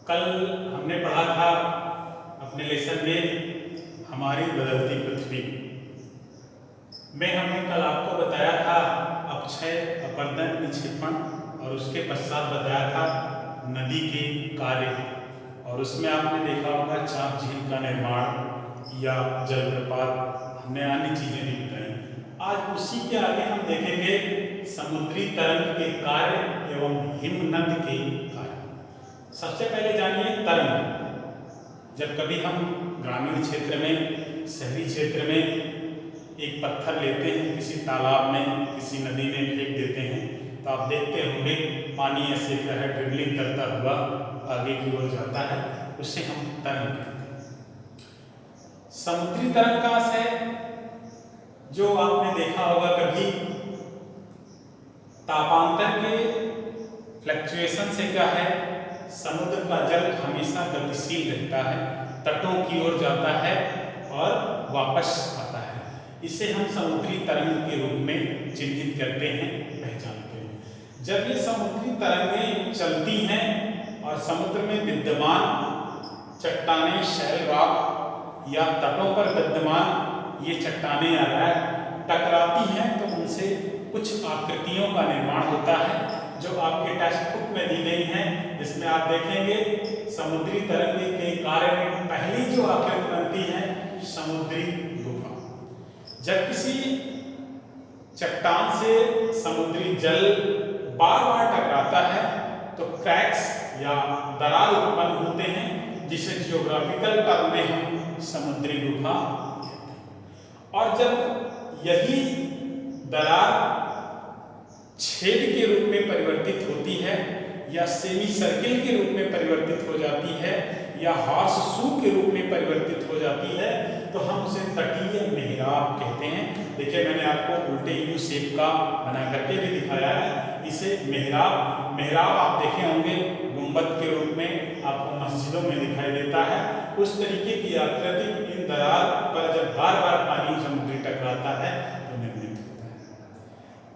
कल हमने पढ़ा था अपने लेसन में हमारी बदलती पृथ्वी में हमने कल आपको बताया था अपक्षय, अपरदन, विक्षेपण और उसके पश्चात बताया था नदी के कार्य। और उसमें आपने देखा होगा चाप झील का निर्माण या जलप्रपात, हमने अन्य चीजें भी बताई। आज उसी के आगे हम देखेंगे समुद्री तरंग के कार्य एवं हिमनद के कार्य। सबसे पहले जानिए तरंग। जब कभी हम ग्रामीण क्षेत्र में, शहरी क्षेत्र में एक पत्थर लेते हैं, किसी तालाब में, किसी नदी में फेंक देते हैं, तो आप देखते होंगे पानी ऐसे क्या है ड्रिबलिंग करता हुआ आगे की ओर जाता है, उसे हम तरंग कहते हैं। समुद्री तरंग का है जो आपने देखा होगा कभी तापांतर के फ्लक्चुएशन से क्या है, समुद्र का जल हमेशा गतिशील रहता है, तटों की ओर जाता है और वापस आता है। इसे हम समुद्री तरंग के रूप में चिन्हित करते हैं, पहचानते हैं। जब ये समुद्री तरंगें चलती हैं और समुद्र में विद्यमान चट्टानें, शैल रॉक या तटों पर विद्यमान ये चट्टानें टकराती हैं, तो उनसे कुछ आकृतियों का निर्माण होता है जो आपके टेक्स्ट बुक में दी गई हैं। जिसमें आप देखेंगे समुद्री तरंग के कार्य में पहली जो आकृति बनती है समुद्री गुफा। जब किसी चट्टान से समुद्री जल बार बार टकराता है तो क्रैक्स या दरार उत्पन्न होते हैं, जिसे जियोग्राफिकल टर्म में हम समुद्री गुफा कहते हैं। और जब यही दरार छेद के रूप में परिवर्तित होती है या सेमी सर्किल के रूप में परिवर्तित हो जाती है या हॉर्स शू के रूप में परिवर्तित हो जाती है, तो हम उसे तटीय मेहराब कहते हैं। देखिए मैंने आपको उल्टे यू शेप का बना करके भी दिखाया है। इसे मेहराब आप देखे होंगे गुंबद के रूप में आपको मस्जिदों में दिखाई देता है। उस तरीके की आकृति इन दरार पर जब बार बार पानी समुद्री टकराता है तो निर्मित होता है।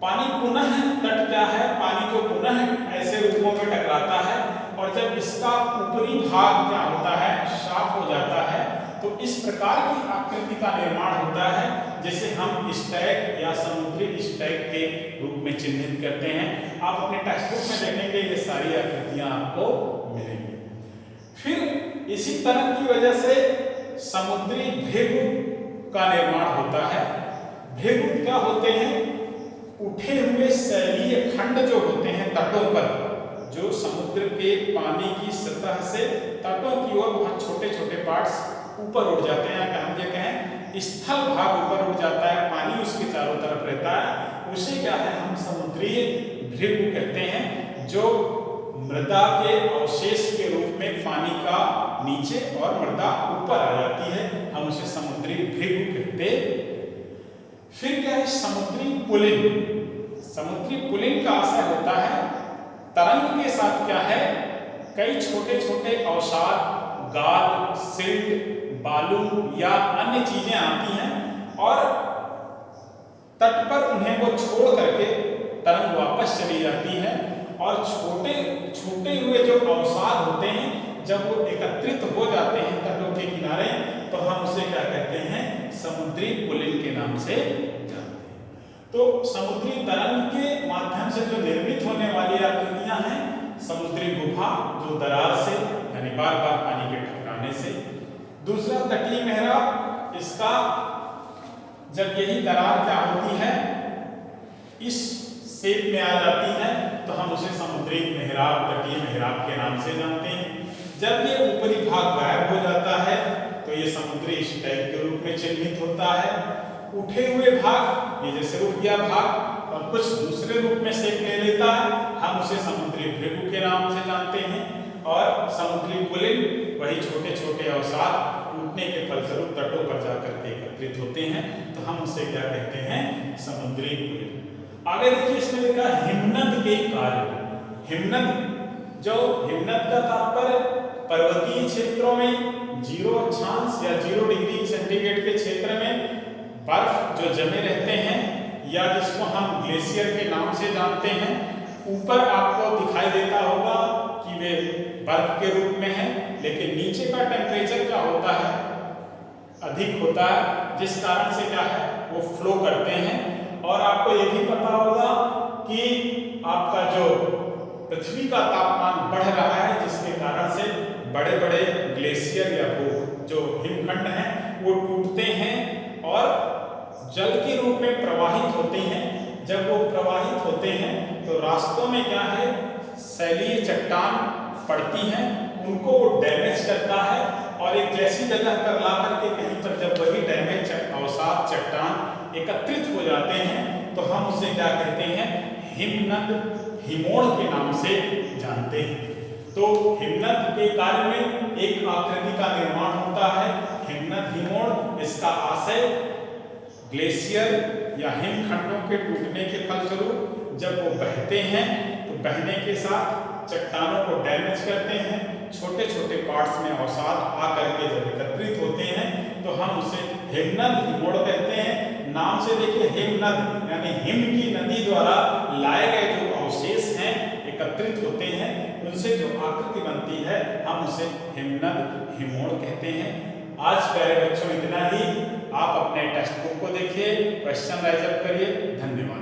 पानी पुनः तट क्या है, पानी जो पुनः ऐसे रूपों में टकराता है और जब इसका ऊपरी भाग क्या होता है, साफ हो जाता है, तो इस प्रकार की आकृति का निर्माण होता है जिसे हम स्टैग या समुद्री स्टैग के रूप में चिन्हित करते हैं। आप अपने टेक्स्ट बुक में देखेंगे ये सारी आकृतियां आपको मिलेंगी। फिर इसी तरह की वजह से समुद्री भेगुट का निर्माण होता है। भेगुट क्या होते हैं, उठे हुए शैलीय खंड जो होते हैं तटों पर, जो समुद्र के पानी की सतह से तटों की ओर बहुत छोटे छोटे पार्ट्स ऊपर उठ जाते हैं। अगर हम ये कहें स्थल भाग ऊपर उठ जाता है, पानी उसके चारों तरफ रहता है, उसे क्या है हम समुद्री भृगु कहते हैं। जो मृदा के अवशेष के रूप में पानी का नीचे और मृदा ऊपर आ जाती है, हम उसे समुद्री भृगु कहते हैं। फिर क्या है समुद्री पुलिन। समुद्री पुलिन का असर होता है तरंग के साथ क्या है, कई छोटे छोटे अवसाद, गाद, सिल्ट, बालू या अन्य चीजें आती हैं और तट पर उन्हें वो छोड़ करके तरंग वापस चली जाती है और छोटे छोटे हुए जो अवसाद होते हैं जब वो एकत्रित हो जाते हैं तटों के किनारे, तो हम उसे क्या कहते हैं, समुद्री पुलिन के नाम से जानते हैं। तो समुद्री तरंग के माध्यम से जो निर्मित होने वाली आकृतियां हैं, समुद्री गुफा जो दरार से यानी बार बार पानी के टकराने से। दूसरा तटीय मेहराब, इसका जब यही दरार क्या होती है इस शेप में आ जाती है, तो हम उसे समुद्री मेहराब, तटीय मेहराब के नाम से जानते हैं। जब ये ऊपरी भाग गायब हो जाता है तो ये समुद्री स्टैग के रूप में चिन्हित होता है। उठे हुए भाग, ये जैसे उठ गया भाग और कुछ दूसरे रूप में शेप ले लेता है, हम उसे समुद्री भृगु के नाम से जानते हैं। और समुद्री पुलिन वही छोटे छोटे अवसाद टूटने के फलस्वरूप तटों पर जाकर के एकत्रित होते हैं, तो हम उसे क्या कहते हैं, समुद्री पुलिन। आगे देखिए इसमें लिखा हिमनद के कार्य। हिमनद, जो हिमनद का तात्पर्य पर्वतीय क्षेत्रों में 0 अक्षांश या 0 डिग्री सेंटीग्रेड के क्षेत्र में बर्फ जो जमे रहते हैं या जिसको हम ग्लेशियर के नाम से जानते हैं, ऊपर आपको दिखाई देता होगा कि वे बर्फ के रूप में है, लेकिन नीचे का टेम्परेचर क्या होता है, अधिक होता है, जिस कारण से क्या है वो फ्लो करते हैं। और आपको ये भी पता होगा कि आपका जो पृथ्वी का तापमान बढ़ रहा है, जिसके कारण से बड़े बड़े ग्लेशियर या वो जो हिमखंड हैं वो टूटते हैं और जल के रूप में प्रवाहित होते हैं। जब वो प्रवाहित होते हैं तो रास्तों में क्या है, शैलीय चट्टान पड़ती हैं, उनको वो डैमेज करता है और एक ऐसी जगह पर ला करके कहीं पर जब वही डैमेज अवसाद चट्टान एकत्रित हो जाते हैं तो हम उसे क्या कहते हैं, हिमनद हिमोड़ के नाम से जानते हैं। तो हिमनद के कार्य में एक आकृति का निर्माण होता है, हिमनद हिमोड़। इसका आशय ग्लेशियर या हिमखंडों के टूटने के फलस्वरूप जब वो बहते हैं तो बहने के साथ चट्टानों को डैमेज करते हैं, छोटे छोटे पार्ट्स में अवसाद आकर के जब एकत्रित होते हैं तो हम उसे हिमनद हिमोड़ कहते हैं। नाम से देखिए, हिमनद यानी हिम की नदी द्वारा लाए गए जो अवशेष हैं एकत्रित होते हैं, उनसे जो आकृति बनती है हम उसे हिमनद हिमोड़ कहते हैं। आज प्यारे बच्चों इतना ही। आप अपने टेक्स्ट बुक को देखिए, क्वेश्चन राइज अप करिए। धन्यवाद।